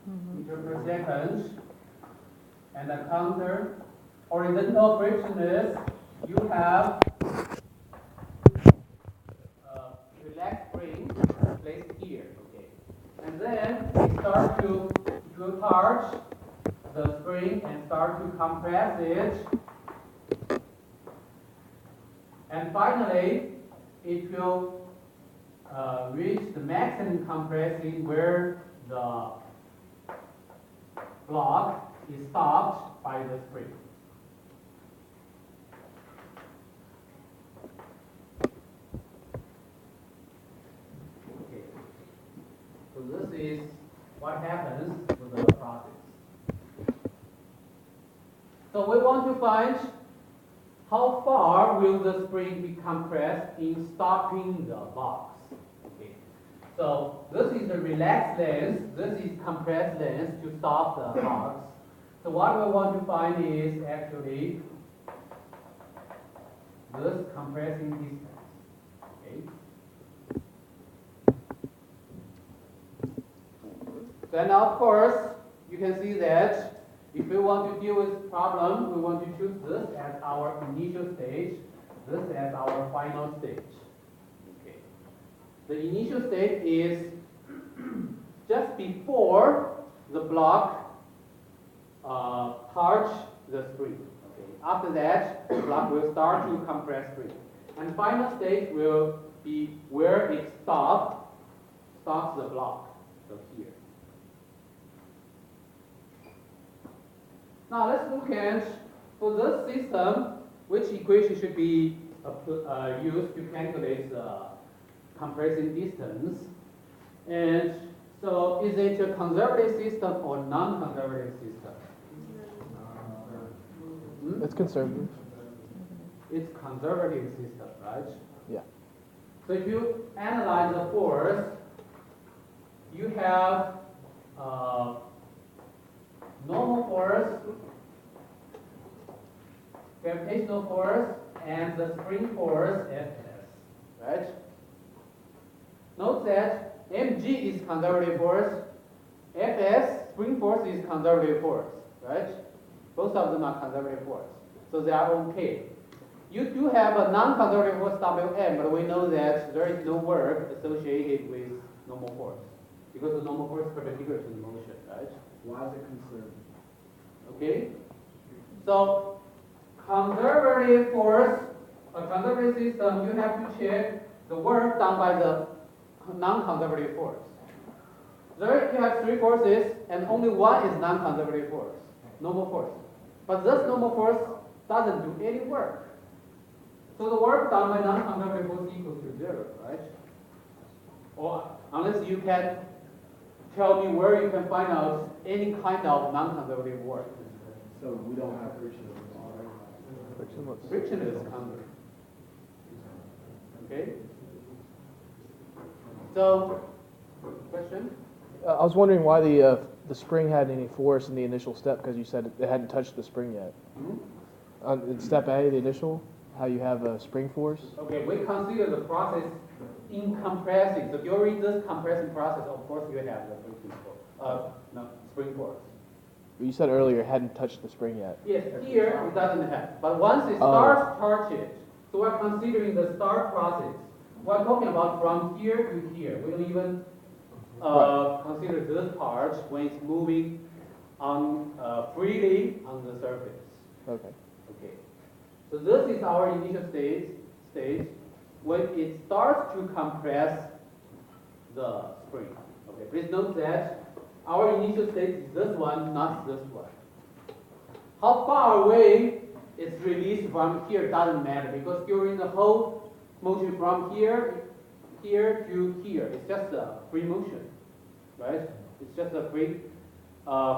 meter per second, and the counter. Horizontal friction is you have relaxed spring placed here, okay, and then we start to charge the spring and start to compress it, and finally it will reach the maximum compressing where the block is stopped by the spring. Okay. So this is what happens with the process. So we want to find how far will the spring be compressed in stopping the box. Okay. So this is the relaxed length, this is compressed length to stop the box. So what we want to find is actually this compressing distance. Okay. Then of course you can see that if we want to deal with problem, we want to choose this as our initial stage, this as our final stage. Okay. The initial stage is just before the block touch the spring. Okay. After that, the block will start to compress spring. And final stage will be where it stops the block. So here. Now let's look at, for this system, which equation should be used to calculate the compressing distance. And so is it a conservative system or non-conservative system? It's conservative. It's conservative system, right? Yeah. So if you analyze the force, you have normal force, gravitational force, and the spring force Fs, right? Note that mg is conservative force, Fs, spring force, is conservative force, right? Both of them are conservative force, so they are okay. You do have a non-conservative force Wm, but we know that there is no work associated with normal force, because the normal force is perpendicular to the motion, right? Why is it conservative? Okay, so conservative force, a conservative system, you have to check the work done by the non-conservative force. There you have three forces, and only one is non-conservative force, normal force. But this normal force doesn't do any work. So the work done by non-conservative force equals to 0, right? Or unless you can tell me where you can find out any kind of non-conservative work. So we don't have friction. Friction is conservative. Okay? So, question? I was wondering why the spring had any force in the initial step, because you said it hadn't touched the spring yet. In step A, the initial, how you have a spring force? Okay, we consider the process in compressing. So during this compressing process, of course, you have the friction force, spring force. You said earlier it hadn't touched the spring yet. Yes, here it doesn't have. But once it starts touching, so we're considering the start process. We're talking about from here to here. We don't even consider this part when it's moving on freely on the surface. Okay. Okay. So this is our initial stage when it starts to compress the spring. Okay. Please note that our initial state is this one, not this one. How far away it's released from here doesn't matter, because during the whole motion from here to here, it's just a free motion, right? It's just a free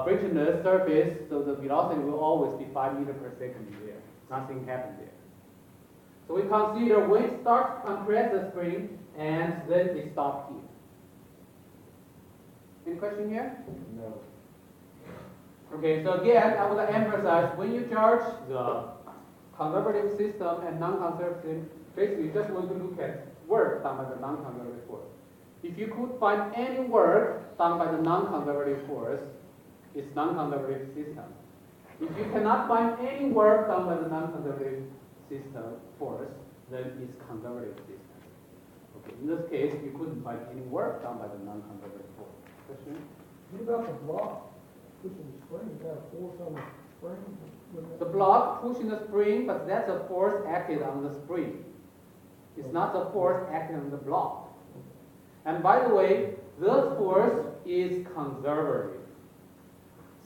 frictionless surface, so the velocity will always be 5 meters per second there. Nothing happens there. So we consider when it starts to compress the spring, and then it stops here. Any question here? No. Okay, so again, I would emphasize when you charge the conservative system and non-conservative, basically you just want to look at work done by the non-conservative force. If you could find any work done by the non-conservative force, it's non-conservative system. If you cannot find any work done by the non-conservative system force, then it's conservative system. Okay, in this case, you couldn't find any work done by the non-conservative force. Question? What about the block pushing the spring? Is that a force on the spring? Wouldn't The that- block pushing the spring, but that's a force acted on the spring. It's not the force acting on the block. And by the way, this force is conservative.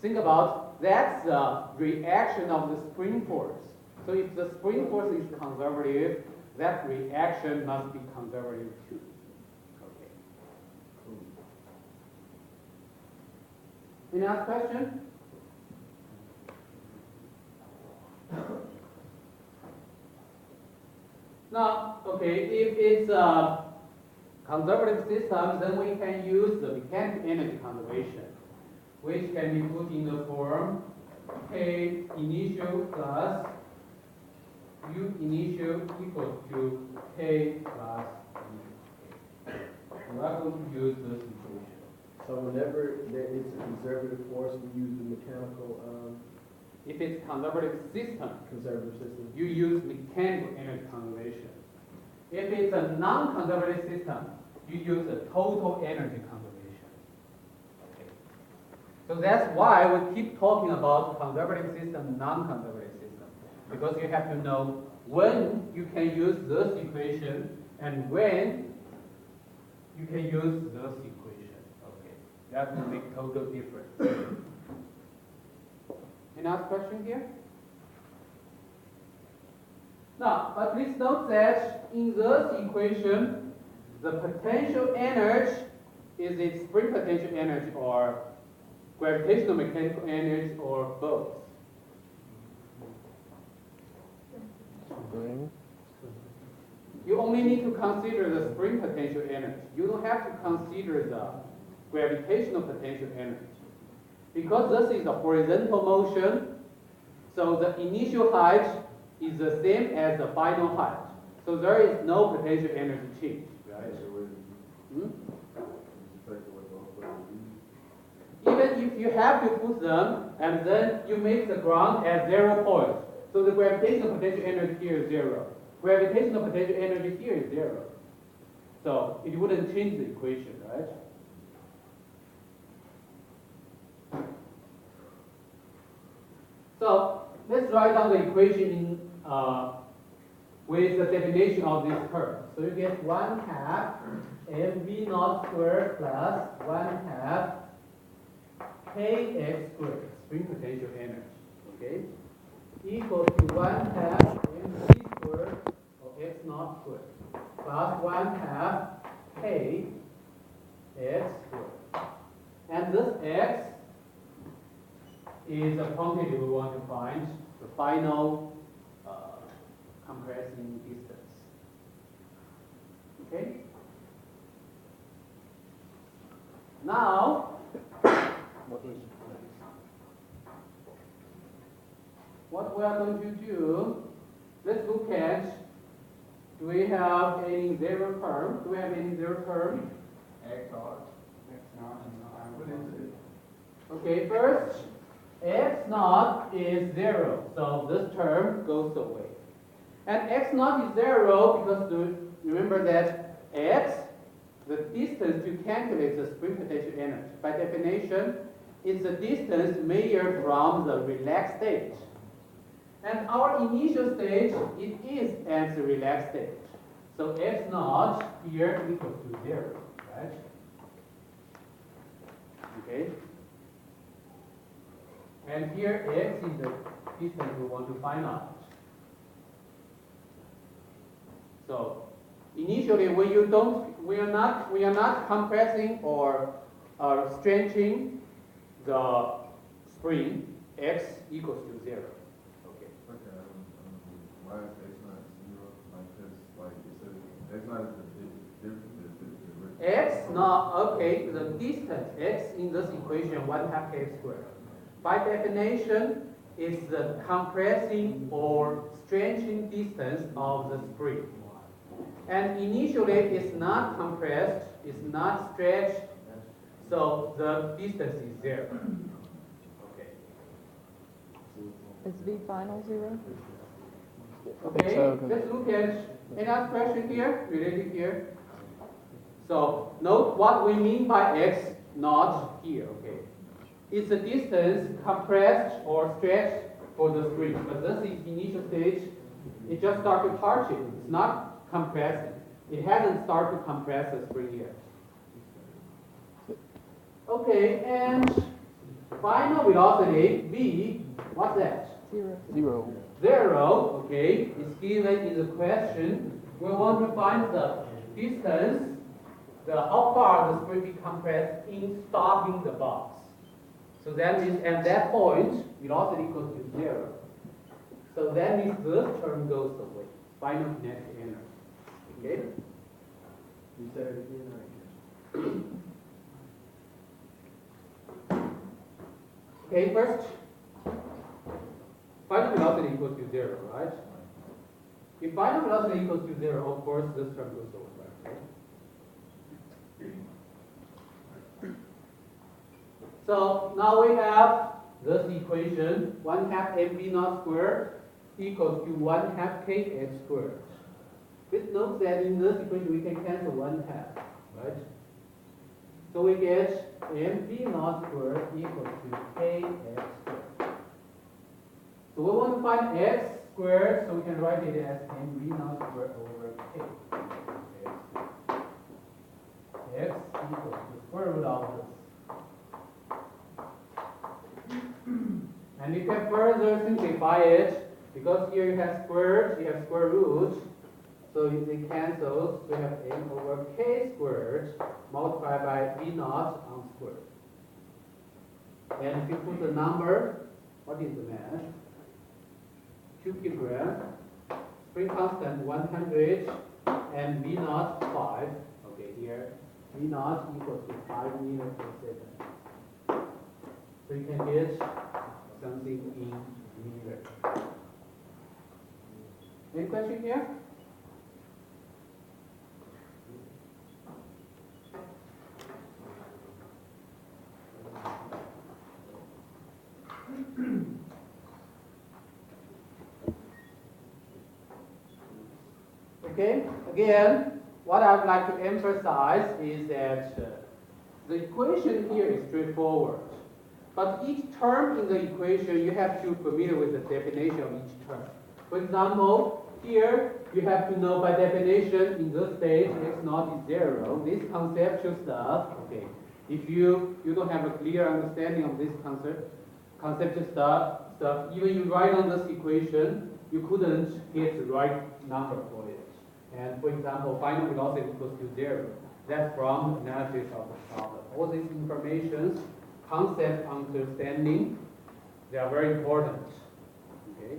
Think about that's the reaction of the spring force. So if the spring force is conservative, that reaction must be conservative too. Okay. Any other question? Now, okay, if it's a conservative system, then we can use the mechanical energy conservation, which can be put in the form K initial plus U initial equals to K plus U. We are going to use this equation. So whenever there is a conservative force, we use the mechanical, If it's conservative system, conservative system. you use mechanical energy conservation. If it's a non-conservative system, you use a total energy conservation. Okay. So that's why we keep talking about conservative system, non-conservative system, because you have to know when you can use this equation and when you can use this equation. Okay, that will make total difference. Any other question here? Now, but please note that in this equation, the potential energy is it spring potential energy or gravitational mechanical energy or both? Spring. You only need to consider the spring potential energy. You don't have to consider the gravitational potential energy. Because this is a horizontal motion, so the initial height is the same as the final height. So there is no potential energy change, right? Hmm? Even if you have to put them, and then you make the ground at 0 point. So the gravitational potential energy here is 0. Gravitational potential energy here is 0. So it wouldn't change the equation, right? So let's write down the equation in, with the definition of this term. So you get 1/2 mv naught squared plus 1/2 kx squared, spring potential energy, okay, equal to 1/2 mv squared or x naught squared plus 1/2 k x squared. And this x is a quantity we want to find, the final compressing distance. Okay? Now, what we are going to do, let's look at, do we have any zero term? Do we have any zero term? X naught. Okay, first, x naught is 0, so this term goes away. And x naught is 0 because remember that x, the distance to calculate the spring potential energy, by definition, is the distance measured from the relaxed state. And our initial state, it is at the relaxed state. So x naught here equals to 0, right? Okay? And here x is the distance we want to find out. So initially when you don't, we are not compressing or stretching the spring, x equals to 0. Okay. Okay, why is X not 0? Like this, like you said, X not is the difference. X not, okay, the distance, x in this equation, 1/2 k squared. By definition, is the compressing or stretching distance of the spring. And initially, it's not compressed, it's not stretched, so the distance is 0. Okay. Is V final 0? Okay, so, 'cause- let's look at another question here, related here. So note what we mean by x naught here, okay. It's the distance compressed or stretched for the spring, but this is initial stage, it just started to touch it. It's not compressing. It hasn't started to compress the spring yet. Okay, and final velocity, v, what's that? 0. 0. 0, okay, is given in the question. We want to find the distance, how far the spring is compressed in stopping the box. So that means at that point, velocity equals to 0. So that means this term goes away. Final kinetic energy. Okay? You said it again, I guess. Okay, first, final velocity equals to 0, right? If final velocity equals to 0, of course, this term goes away. Right? So now we have this equation, 1/2 mv naught squared equals to 1/2 kx squared. Please note that in this equation we can cancel 1/2, right? So we get mv naught squared equals to kx squared. So we want to find x squared, so we can write it as mv naught squared over k. X equals to square root of this. And you can further simplify it, because here you have squared, you have square root, so it cancels, we have m over k squared multiplied by v naught on squared. And if you put the number, what is the mass? 2 kilogram, spring constant 100, and v naught 5. Okay, here v naught equals to 5 meters per second. So you can get something in meter. Any question here? Okay, again, what I'd like to emphasize is that the equation here is straightforward. But each term in the equation, you have to be familiar with the definition of each term. For example, here you have to know by definition in this stage x naught is 0. This conceptual stuff, okay. If you don't have a clear understanding of this conceptual stuff, even you write on this equation, you couldn't get the right number for it. And for example, final velocity equals to 0. That's from analysis of the problem. All these informations, concept understanding, they are very important. Okay.